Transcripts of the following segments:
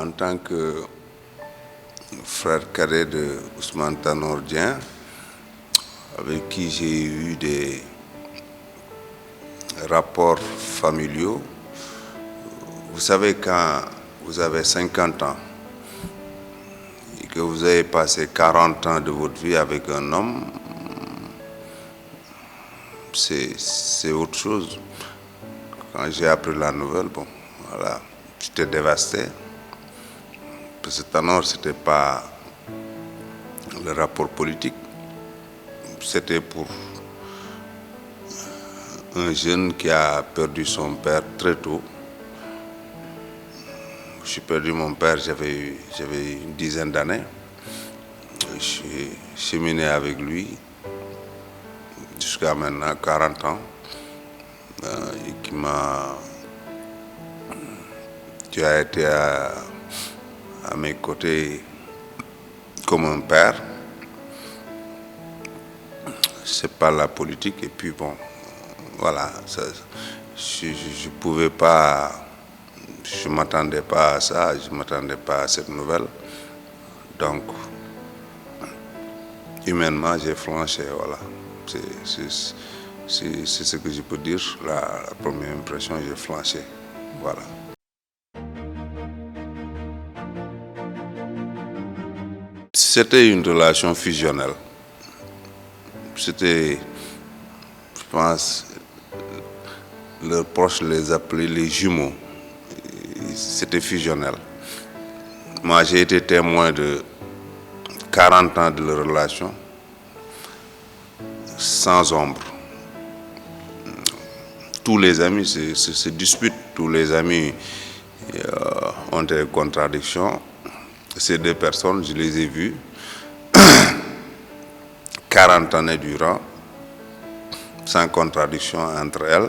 en tant que frère cadet de Ousmane Tanor Dieng, avec qui j'ai eu des rapports familiaux. Vous savez, quand vous avez 50 ans et que vous avez passé 40 ans de votre vie avec un homme, c'est autre chose. Quand j'ai appris la nouvelle, bon, voilà, j'étais dévasté. Parce que Tanor, ce n'était pas le rapport politique, c'était pour un jeune qui a perdu son père très tôt. J'ai perdu mon père, j'avais une dizaine d'années. Je suis cheminé avec lui jusqu'à maintenant 40 ans. Et qui a été à mes côtés comme un père. C'est pas la politique. Et puis bon, voilà, je pouvais pas, je m'attendais pas à ça, je m'attendais pas à cette nouvelle. Donc, humainement, j'ai flanché, voilà. C'est ce que je peux dire. La première impression, j'ai flanché, voilà. C'était une relation fusionnelle. C'était, je pense, leurs proches les appelaient les jumeaux. C'était fusionnel. Moi, j'ai été témoin de 40 ans de leur relation, sans ombre. Tous les amis se disputent, tous les amis ont des contradictions. Ces deux personnes, je les ai vues 40 années durant, sans contradiction entre elles.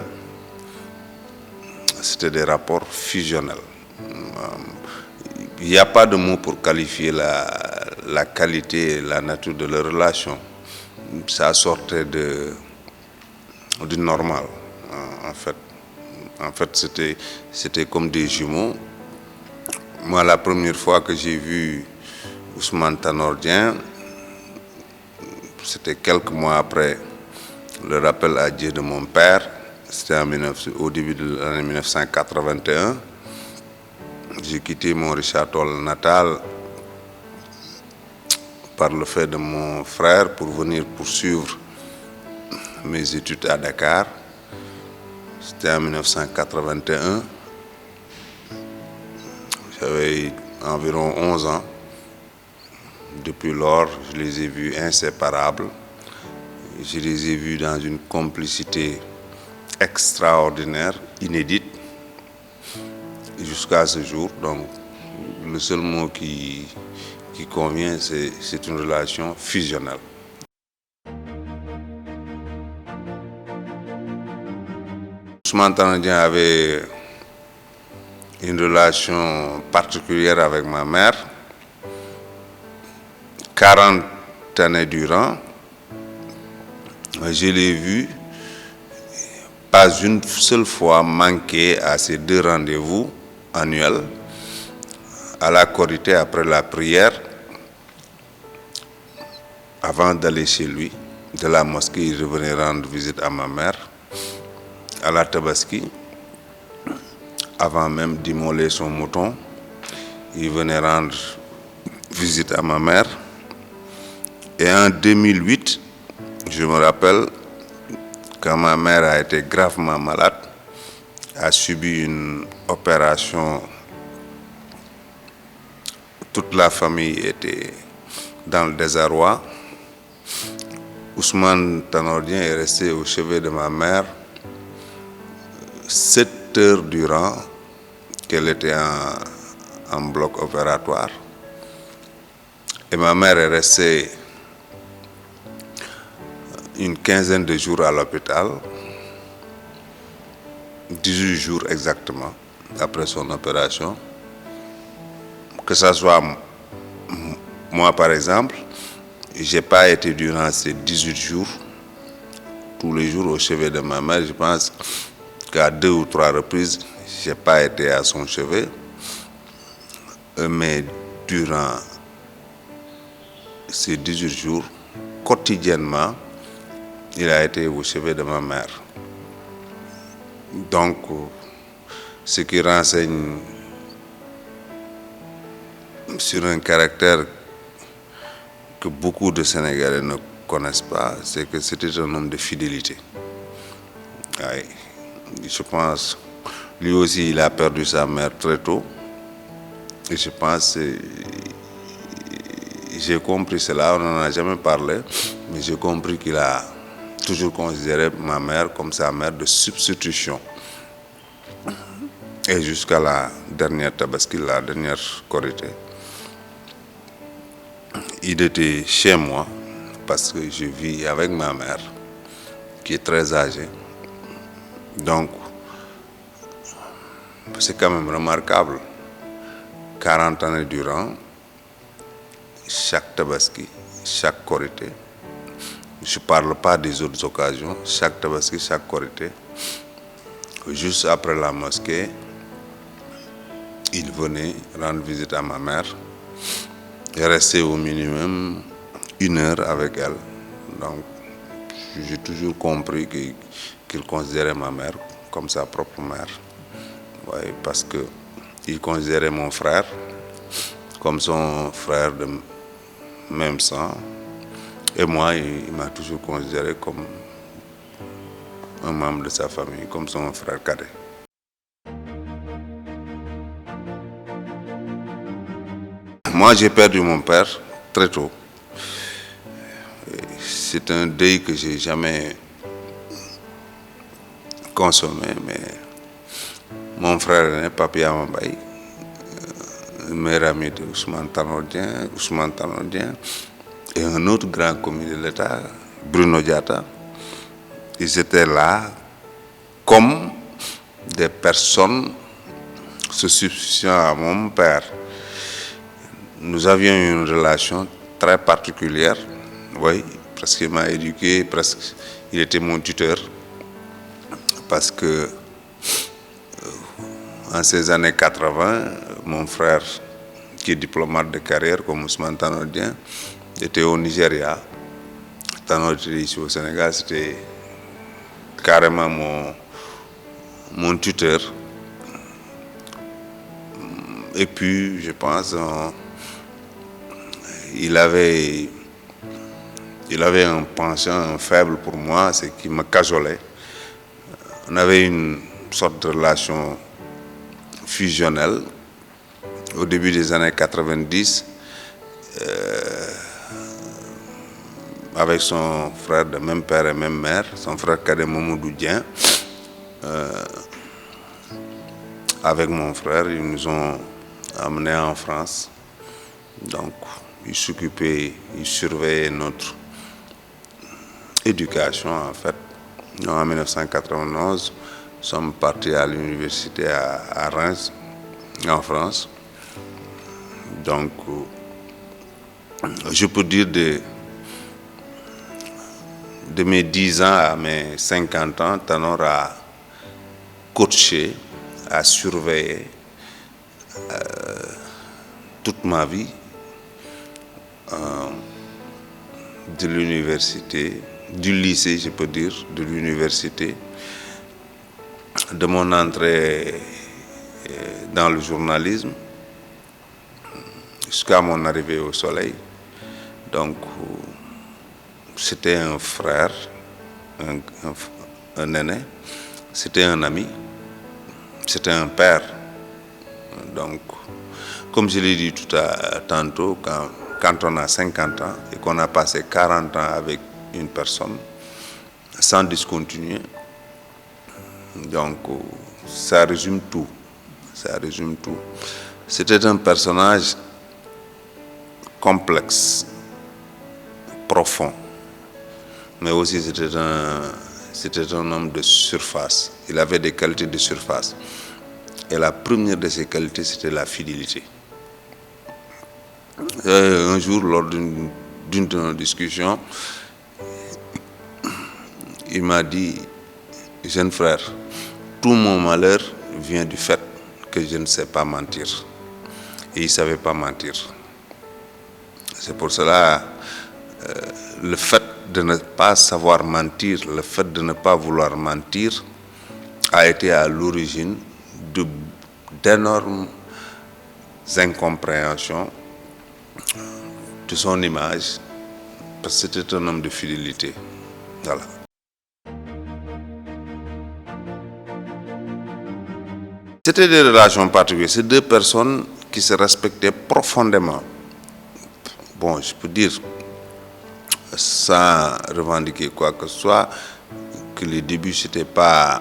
C'était des rapports fusionnels. Il n'y a pas de mots pour qualifier la qualité et la nature de leur relation. Ça sortait du normal, en fait. En fait, c'était comme des jumeaux. Moi, la première fois que j'ai vu Ousmane Tanor Dieng, c'était quelques mois après le rappel à Dieu de mon père. C'était au début de l'année 1981. J'ai quitté mon Richard Toll natal par le fait de mon frère pour venir poursuivre mes études à Dakar. C'était en 1981. J'avais environ 11 ans. Depuis lors, je les ai vus inséparables. Je les ai vus dans une complicité extraordinaire, inédite, jusqu'à ce jour. Donc, le seul mot qui convient, c'est une relation fusionnelle. Ousmane Tanor Dieng avait une relation particulière avec ma mère. 40 années durant, je l'ai vu pas une seule fois manquer à ces deux rendez-vous annuels, à la Korité après la prière, avant d'aller chez lui, de la mosquée, il revenait rendre visite à ma mère, à la Tabaski, avant même d'immoler son mouton, il venait rendre visite à ma mère. Et en 2008, je me rappelle, quand ma mère a été gravement malade, a subi une opération, toute la famille était dans le désarroi. Ousmane Tanor Dieng est resté au chevet de ma mère 7 heures durant qu'elle était en bloc opératoire. Et ma mère est restée une quinzaine de jours à l'hôpital, 18 jours exactement après son opération. Que ce soit moi par exemple, je n'ai pas été durant ces 18 jours, tous les jours au chevet de ma mère. Je pense qu'à 2 ou 3 reprises, je n'ai pas été à son chevet. Mais durant ces 18 jours, quotidiennement, il a été au chevet de ma mère. Donc, ce qui renseigne sur un caractère que beaucoup de Sénégalais ne connaissent pas, c'est que c'était un homme de fidélité. Ouais. Je pense, lui aussi, il a perdu sa mère très tôt. Et je pense, j'ai compris cela, on n'en a jamais parlé, mais j'ai compris qu'il a toujours considéré ma mère comme sa mère de substitution. Et jusqu'à la dernière Tabaski, la dernière Korité, il était chez moi parce que je vis avec ma mère qui est très âgée. Donc, c'est quand même remarquable. 40 années durant, chaque Tabaski, chaque Korité, je ne parle pas des autres occasions, chaque Tabaski, chaque Korité, juste après la mosquée, il venait rendre visite à ma mère et restait au minimum 1 heure avec elle. Donc, j'ai toujours compris qu'il considérait ma mère comme sa propre mère. Ouais, parce qu'il considérait mon frère comme son frère de même sang. Et moi, il m'a toujours considéré comme un membre de sa famille, comme son frère cadet. Moi, j'ai perdu mon père très tôt. C'est un deuil que j'ai jamais consommé, mais mon frère aîné, Papi Amambaye, meilleur ami de Ousmane Tanor Dieng, et un autre grand commis de l'État, Bruno Diatta, ils étaient là comme des personnes se substituant à mon père. Nous avions une relation très particulière, oui, parce qu'il m'a éduqué, presque, il était mon tuteur, parce que en ces années 80, mon frère, qui est diplomate de carrière comme Ousmane Tanor Dieng, était au Nigeria. Tanor était ici au Sénégal, c'était carrément mon tuteur. Et puis, je pense, il avait un penchant, un faible pour moi, c'est qu'il me cajolait. On avait une sorte de relation fusionnelle au début des années 90 avec son frère de même père et même mère, son frère cadet Mamoudou Dieng. Avec mon frère, ils nous ont amenés en France. Donc, ils s'occupaient, ils surveillaient notre éducation en fait. Donc, en 1991, nous sommes partis à l'université à Reims, en France. Donc, je peux dire de mes 10 ans à mes 50 ans, Tanor a coaché, a surveillé toute ma vie de l'université, du lycée, je peux dire, de l'université, de mon entrée dans le journalisme jusqu'à mon arrivée au Soleil. Donc, c'était un frère, un aîné, c'était un ami, c'était un père. Donc, comme je l'ai dit tantôt, quand on a 50 ans et qu'on a passé 40 ans avec une personne, sans discontinuer, donc ça résume tout. Ça résume tout. C'était un personnage complexe, profond, mais aussi c'était un homme de surface. Il avait des qualités de surface. Et la première de ces qualités, c'était la fidélité. Un jour, lors d'une de nos discussions, il m'a dit, jeune frère, tout mon malheur vient du fait que je ne sais pas mentir. et il ne savait pas mentir. C'est pour cela le fait de ne pas savoir mentir, le fait de ne pas vouloir mentir a été à l'origine d'énormes incompréhensions de son image, parce que c'était un homme de fidélité. Voilà. C'était des relations particulières, c'est deux personnes qui se respectaient profondément. Bon, je peux dire, sans revendiquer quoi que ce soit, que les débuts c'était pas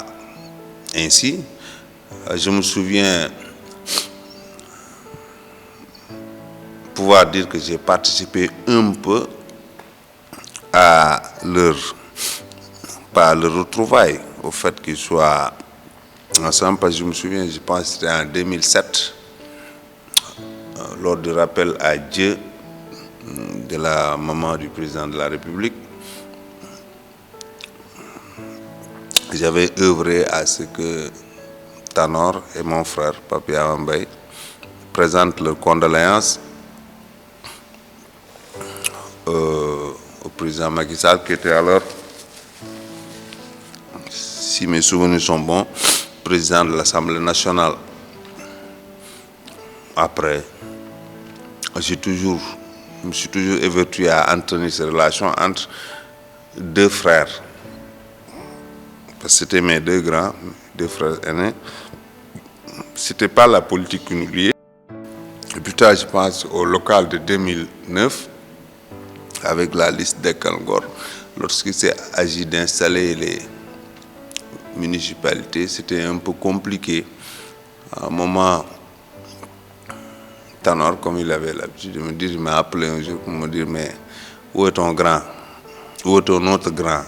ainsi. Je me souviens pouvoir dire que j'ai participé un peu à pas à leur retrouvailles, au fait qu'ils soient ensemble, parce que je me souviens, je pense que c'était en 2007, lors du rappel à Dieu de la maman du président de la République. J'avais œuvré à ce que Tanor et mon frère, Papi Amambay, présentent leurs condoléances au président Macky Sall, qui était alors, si mes souvenirs sont bons, président de l'Assemblée nationale. Après, je me suis toujours évertué à entretenir ces relations entre deux frères. Parce que c'était mes deux frères aînés. C'était pas la politique qui nous liait. Et plus tard, je pense au local de 2009, avec la liste Dekkal Ngor, lorsqu'il s'est agi d'installer les municipalités, c'était un peu compliqué. À un moment, Tanor, comme il avait l'habitude de me dire, il m'a appelé un jour pour me dire, mais où est ton grand? Où est ton autre grand?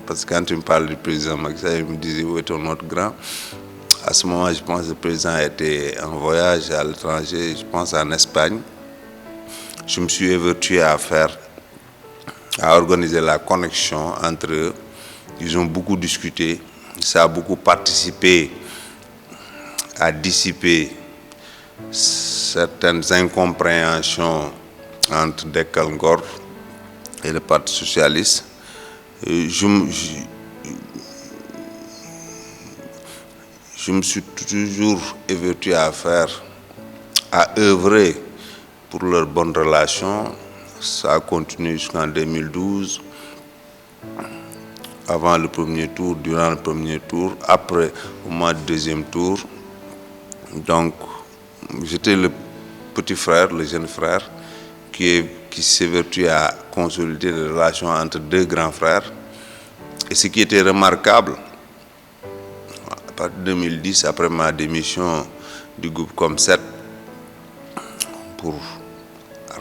Parce que quand tu me parles du président Macky Sall, il me disait, où est ton autre grand? À ce moment, je pense que le président était en voyage à l'étranger, je pense en Espagne. Je me suis évertué à organiser la connexion entre eux. Ils ont beaucoup discuté. Ça a beaucoup participé à dissiper certaines incompréhensions entre Dekkal Ngor et le Parti socialiste. Je me suis toujours évertué à œuvrer pour leurs bonnes relations. Ça a continué jusqu'en 2012, avant le premier tour, durant le premier tour, après, au mois du deuxième tour. Donc, j'étais le petit frère, le jeune frère, qui s'évertuait à consolider les relations entre deux grands frères. Et ce qui était remarquable, à partir de 2010, après ma démission du groupe COM7, pour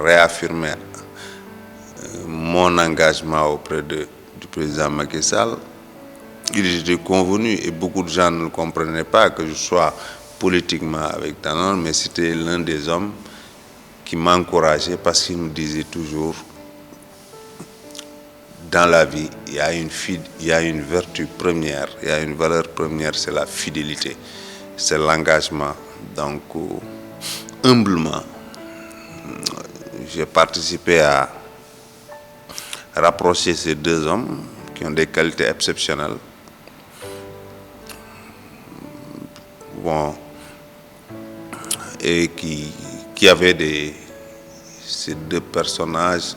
réaffirmer mon engagement auprès du président Macky Sall, il était convenu, et beaucoup de gens ne le comprenaient pas, que je sois politiquement avec Tanor, mais c'était l'un des hommes qui m'encourageait, parce qu'il me disait toujours, dans la vie, il y a une vertu première, il y a une valeur première, c'est la fidélité, c'est l'engagement. Donc, humblement, j'ai participé à rapprocher ces deux hommes qui ont des qualités exceptionnelles. Bon, et qui avaient ces deux personnages,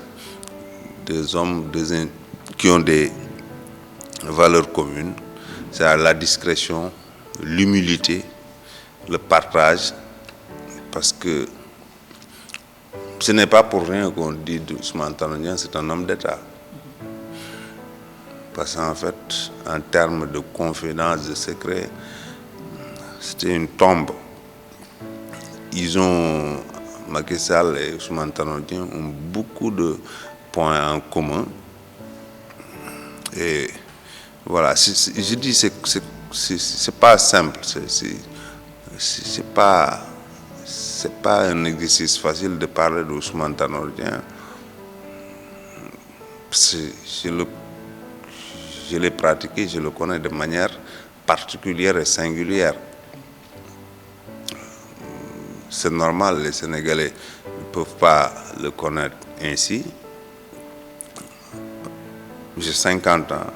deux hommes, qui ont des valeurs communes, c'est la discrétion, l'humilité, le partage, parce que ce n'est pas pour rien qu'on dit d'Ousmane Tanor Dieng, c'est un homme d'État. Parce qu'en fait, en termes de confidence, de secret, c'était une tombe. Macky Sall et Ousmane Tanor Dieng ont beaucoup de points en commun. Et voilà, je dis c'est pas simple, c'est pas un exercice facile de parler d'Ousmane Tanor Dieng. Je l'ai pratiqué, je le connais de manière particulière et singulière. c'est normal, les Sénégalais ne peuvent pas le connaître ainsi. J'ai 50 ans,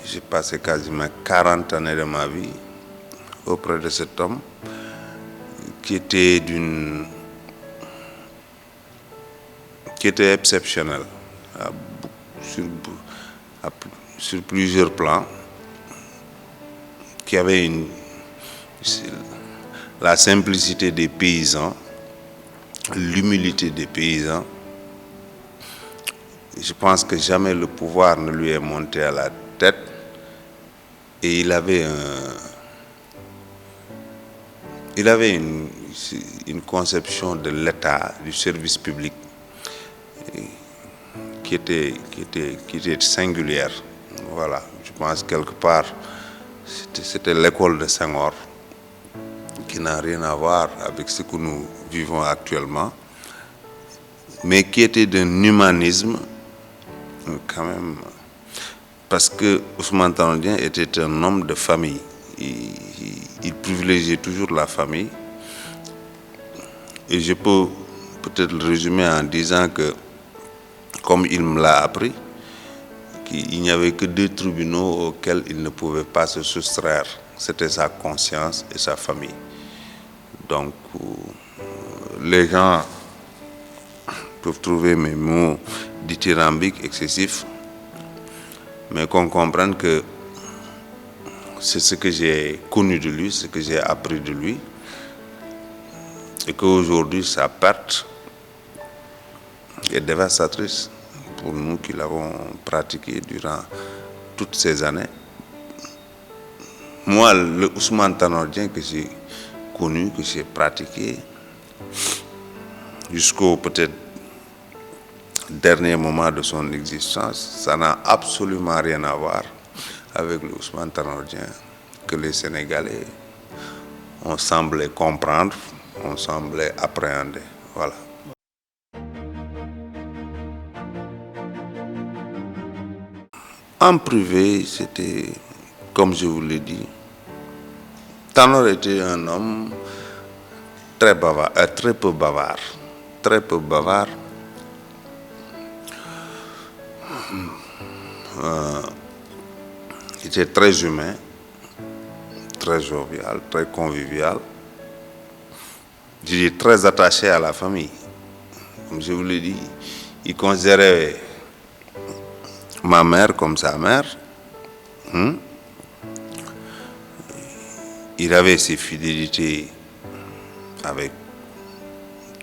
j'ai passé quasiment 40 années de ma vie auprès de cet homme qui était exceptionnel sur, sur plusieurs plans, qui avait la simplicité des paysans, l'humilité des paysans. Je pense que jamais le pouvoir ne lui est monté à la tête, et il avait une conception de l'État, du service public, qui était singulière. Voilà, je pense quelque part, c'était l'école de Senghor, qui n'a rien à voir avec ce que nous vivons actuellement, mais qui était d'un humanisme quand même, parce que Ousmane Tanor Dieng était un homme de famille. Il privilégiait toujours la famille, et je peux peut-être le résumer en disant que, comme il me l'a appris, qu'il n'y avait que 2 tribunaux auxquels il ne pouvait pas se soustraire. C'était sa conscience et sa famille. Donc, les gens peuvent trouver mes mots dithyrambiques, excessifs, mais qu'on comprenne que c'est ce que j'ai connu de lui, ce que j'ai appris de lui, et qu'aujourd'hui, sa perte est dévastatrice pour nous qui l'avons pratiqué durant toutes ces années. Moi, le Ousmane Tanor Dieng que j'ai connu, que j'ai pratiqué, jusqu'au peut-être dernier moment de son existence, ça n'a absolument rien à voir avec le Ousmane Tanor Dieng que les Sénégalais ont semblé comprendre, ont semblé appréhender. Voilà. En privé, c'était, comme je vous l'ai dit, Tanor était un homme très bavard, très peu bavard, très peu bavard. Il était très humain, très jovial, très convivial. Je dis très attaché à la famille. Comme je vous l'ai dit, il considérait ma mère comme sa mère. Il avait ses fidélités avec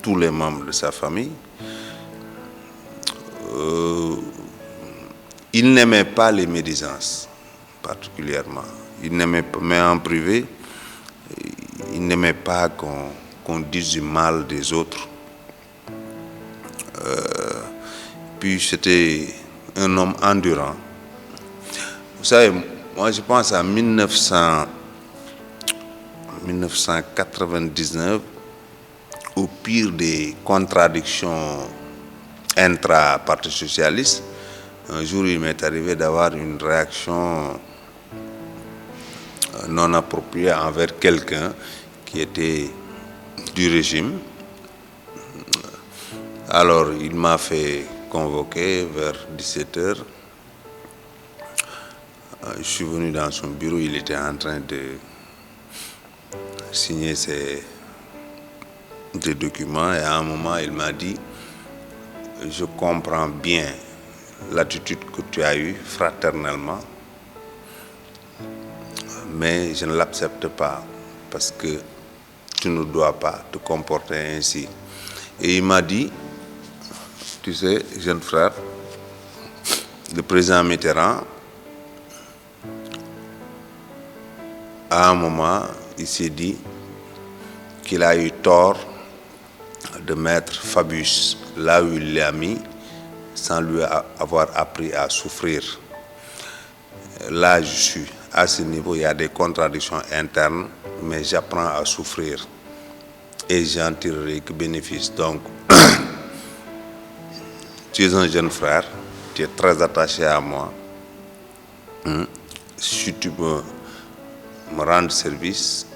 tous les membres de sa famille. Il n'aimait pas les médisances, particulièrement. Il n'aimait pas, mais en privé, il n'aimait pas qu'on dise du mal des autres. Puis c'était un homme endurant. Vous savez, moi je pense à 1999, au pire des contradictions intra-parti socialiste. Un jour, il m'est arrivé d'avoir une réaction non appropriée envers quelqu'un qui était du régime. Alors, il m'a fait convoquer vers 17h. Je suis venu dans son bureau, il était en train de signer des documents, et à un moment, il m'a dit: je comprends bien l'attitude que tu as eue fraternellement, mais je ne l'accepte pas parce que tu ne dois pas te comporter ainsi. Et il m'a dit: tu sais, jeune frère, le président Mitterrand, à un moment, il s'est dit qu'il a eu tort de mettre Fabius là où il l'a mis, sans lui avoir appris à souffrir. Là, je suis à ce niveau, il y a des contradictions internes, mais j'apprends à souffrir et j'en tirerai que bénéfice. Donc, tu es un jeune frère, tu es très attaché à moi. Si tu peux me rendre service,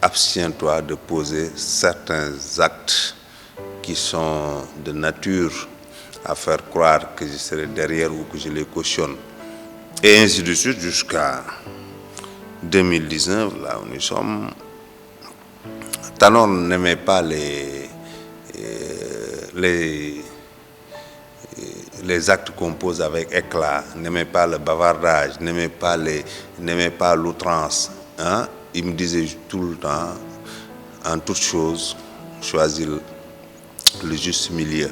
abstiens-toi de poser certains actes qui sont de nature à faire croire que je serai derrière ou que je les cautionne. Et ainsi de suite jusqu'à 2019, là où nous sommes. Tanor n'aimait pas les actes qu'on pose avec éclat, n'aimait pas le bavardage, n'aimait pas l'outrance. Hein? Il me disait tout le temps, en toute chose, choisir le juste milieu.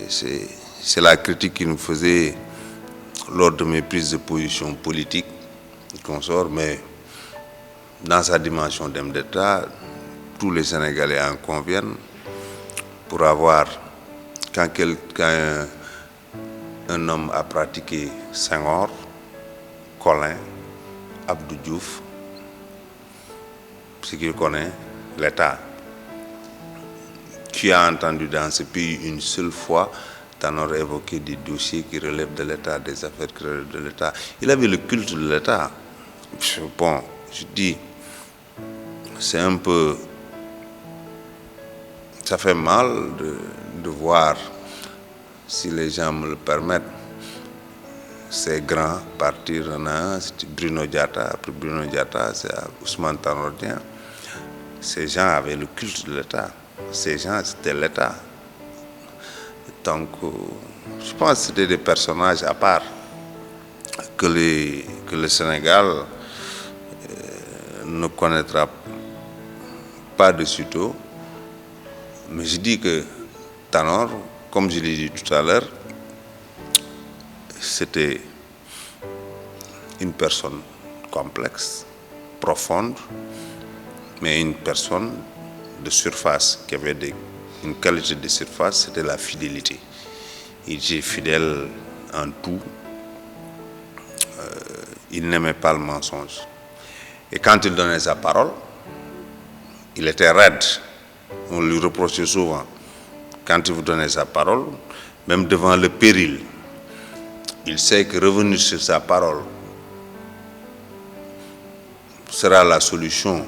C'est la critique qu'il nous faisait lors de mes prises de position politique, consort, mais dans sa dimension d'homme d'État, tous les Sénégalais en conviennent pour avoir, quand un homme a pratiqué Senghor, Collin, Abdou Diouf, ce qu'il connaît, l'État. Tu as entendu dans ce pays une seule fois Tanor évoquer des dossiers qui relèvent de l'État, des affaires qui relèvent de l'État. Il avait le culte de l'État. Bon, je dis, c'est un peu... Ça fait mal de voir, si les gens me le permettent, ces grands partir en un, c'était Bruno Diatta, après Bruno Diatta, c'est Ousmane Tanor Dieng. Ces gens avaient le culte de l'État. Ces gens, c'était l'État. Donc, je pense que c'était des personnages à part que le Sénégal ne connaîtra pas de sitôt. Mais je dis que Tanor, comme je l'ai dit tout à l'heure, c'était une personne complexe, profonde, mais une personne de surface qui avait une qualité de surface, c'était la fidélité. Il était fidèle en tout. Il n'aimait pas le mensonge. Et quand il donnait sa parole, il était raide. On lui reprochait souvent. Quand il vous donnait sa parole, même devant le péril, il sait que revenir sur sa parole sera la solution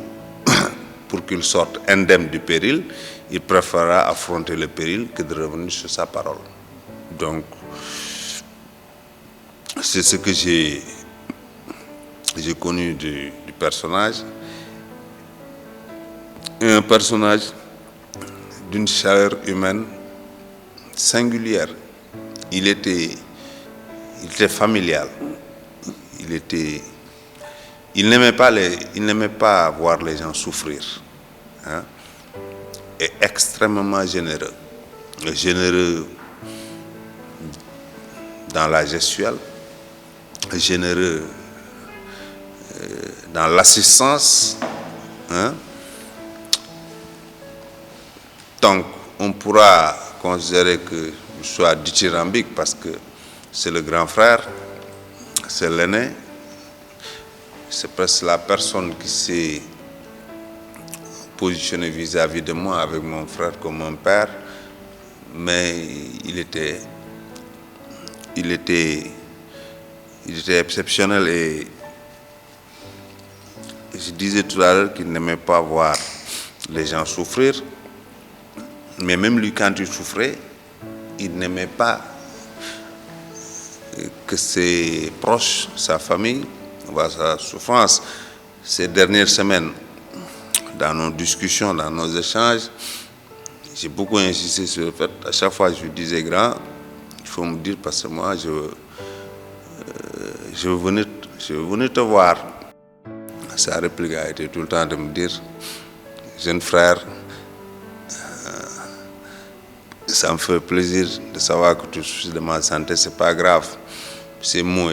pour qu'il sorte indemne du péril. Il préférera affronter le péril que de revenir sur sa parole. Donc, c'est ce que j'ai connu du personnage. Un personnage d'une chaleur humaine singulière. Il était familial. Il n'aimait pas voir les gens souffrir. Hein? Et extrêmement généreux. Généreux dans la gestuelle, généreux dans l'assistance. Hein? Donc, on pourra considérer que je sois dithyrambique parce que c'est le grand frère, c'est l'aîné, c'est presque la personne qui s'est positionnée vis-à-vis de moi avec mon frère comme mon père, mais il était exceptionnel et je disais tout à l'heure qu'il n'aimait pas voir les gens souffrir. Mais même lui, quand il souffrait, il n'aimait pas que ses proches, sa famille, voient sa souffrance. Ces dernières semaines, dans nos discussions, dans nos échanges, j'ai beaucoup insisté sur le fait, à chaque fois je lui disais, grand, il faut me dire parce que moi, je veux venir te voir. Sa réplique a été tout le temps de me dire, jeune frère, ça me fait plaisir de savoir que tu soucies de ma santé, c'est pas grave. Ces mots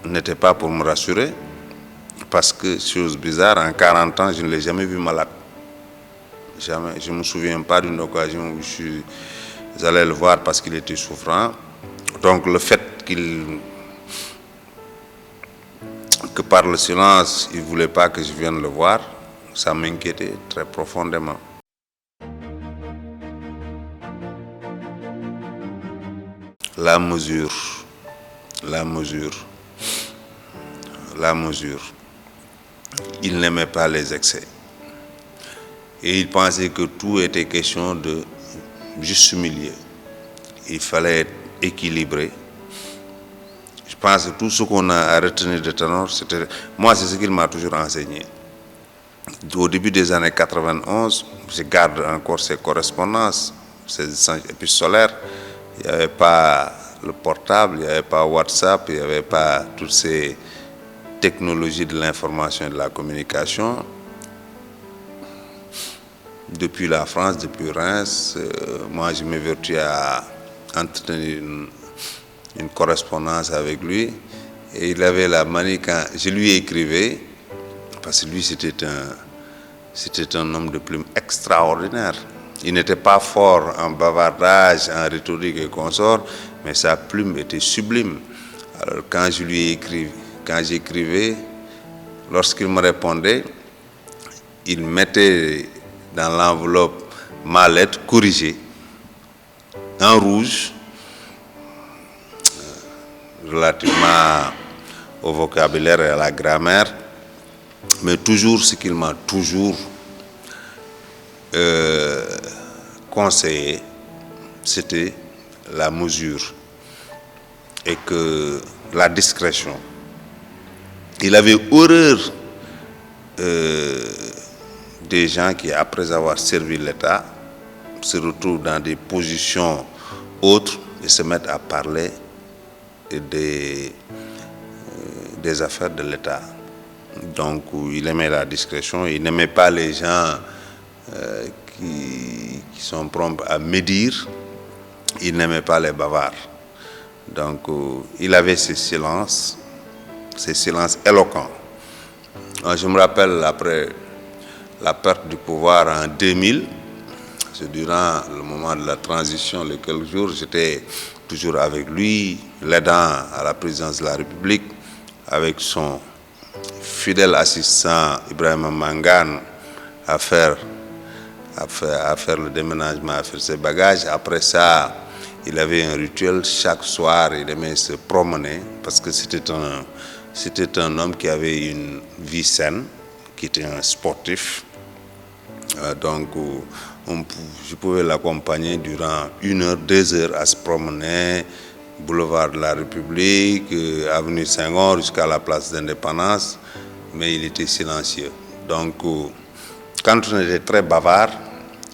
n'étaient pas pour me rassurer, parce que, chose bizarre, en 40 ans, je ne l'ai jamais vu malade. Jamais. Je ne me souviens pas d'une occasion où je suis allé le voir parce qu'il était souffrant. Donc le fait que par le silence, il ne voulait pas que je vienne le voir, ça m'inquiétait très profondément. La mesure. il n'aimait pas les excès. Et il pensait que tout était question de juste milieu. Il fallait être équilibré. Je pense que tout ce qu'on a à retenir de Tanor, c'était... Moi, c'est ce qu'il m'a toujours enseigné. Au début des années 91, je garde encore ses correspondances, ses échanges épistolaires. Il n'y avait pas le portable, il n'y avait pas WhatsApp, il n'y avait pas toutes ces technologies de l'information et de la communication. Depuis la France, depuis Reims, moi je m'évertue à entretenir une correspondance avec lui. Et il avait la manie, quand je lui écrivais, parce que lui c'était un homme de plume extraordinaire. Il n'était pas fort en bavardage, en rhétorique et consorts, mais sa plume était sublime. Alors quand j'écrivais, lorsqu'il me répondait, il mettait dans l'enveloppe ma lettre corrigée en rouge, relativement au vocabulaire et à la grammaire, mais toujours ce qu'il m'a toujours conseillé, c'était la mesure et que la discrétion. Il avait horreur des gens qui, après avoir servi l'État, se retrouvent dans des positions autres et se mettent à parler des affaires de l'État. Donc il aimait la discrétion, il n'aimait pas les gens qui sont prompts à médire, il n'aimait pas les bavards. Donc il avait ces silences éloquents. Je me rappelle après la perte du pouvoir en 2000, c'est durant le moment de la transition, les quelques jours, j'étais toujours avec lui, l'aidant à la présidence de la République, avec son fidèle assistant Ibrahima Mangane à faire le déménagement, à faire ses bagages. Après ça, il avait un rituel, chaque soir il aimait se promener parce que c'était un homme qui avait une vie saine, qui était un sportif. Donc je pouvais l'accompagner durant 1 heure, 2 heures à se promener, boulevard de la République, avenue Senghor jusqu'à la place d'Indépendance, mais il était silencieux. Donc quand on était très bavard,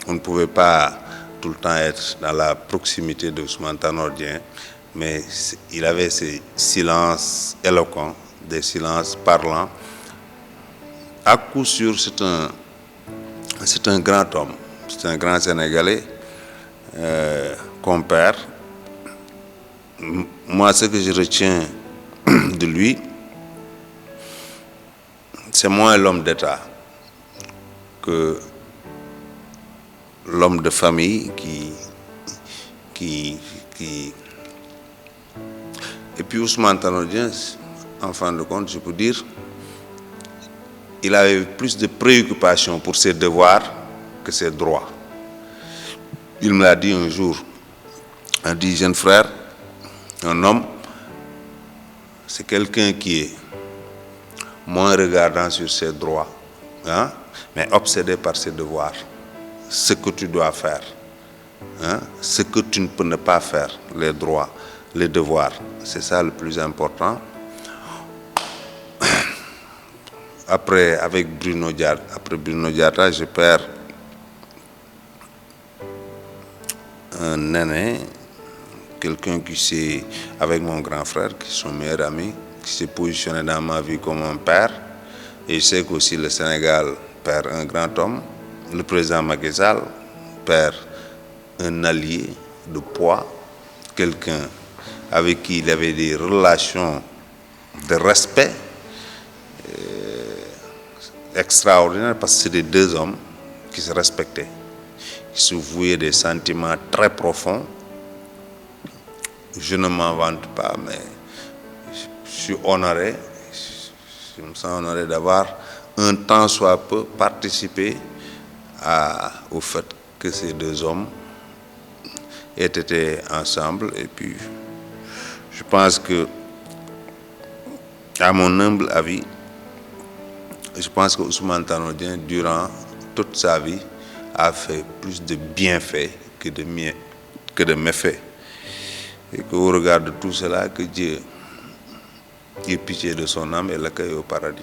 on ne pouvait pas tout le temps être dans la proximité de Ousmane Tanor Dieng, mais il avait ces silences éloquents, des silences parlants. À coup sûr, c'est un grand homme, c'est un grand Sénégalais, compère. Moi, ce que je retiens de lui, c'est moins l'homme d'État que l'homme de famille qui... Et puis Ousmane Tanor Dieng, en fin de compte, je peux dire, il avait plus de préoccupations pour ses devoirs que ses droits. Il me l'a dit un jour. Il a dit, jeune frère, un homme, c'est quelqu'un qui est moins regardant sur ses droits, hein, mais obsédé par ses devoirs. Ce que tu dois faire, hein, ce que tu ne peux ne pas faire, les droits, les devoirs. C'est ça le plus important. Après Bruno Diatta, je perds un aîné, quelqu'un qui s'est, avec mon grand frère, qui est son meilleur ami, qui s'est positionné dans ma vie comme un père. Et je sais qu'aussi le Sénégal perd un grand homme. Le président Macky Sall perd un allié de poids, quelqu'un avec qui il avait des relations de respect extraordinaires, parce que c'était 2 hommes qui se respectaient, qui se vouaient des sentiments très profonds. Je ne m'en vante pas, mais je suis honoré, je me sens honoré d'avoir un tant soit peu participé au fait que ces 2 hommes aient été ensemble. Et puis, je pense que, à mon humble avis, Je pense que Ousmane Tanor Dieng, durant toute sa vie, a fait plus de bienfaits que de méfaits. Et qu'au regard de tout cela, que Dieu ait pitié de son âme et l'accueille au paradis.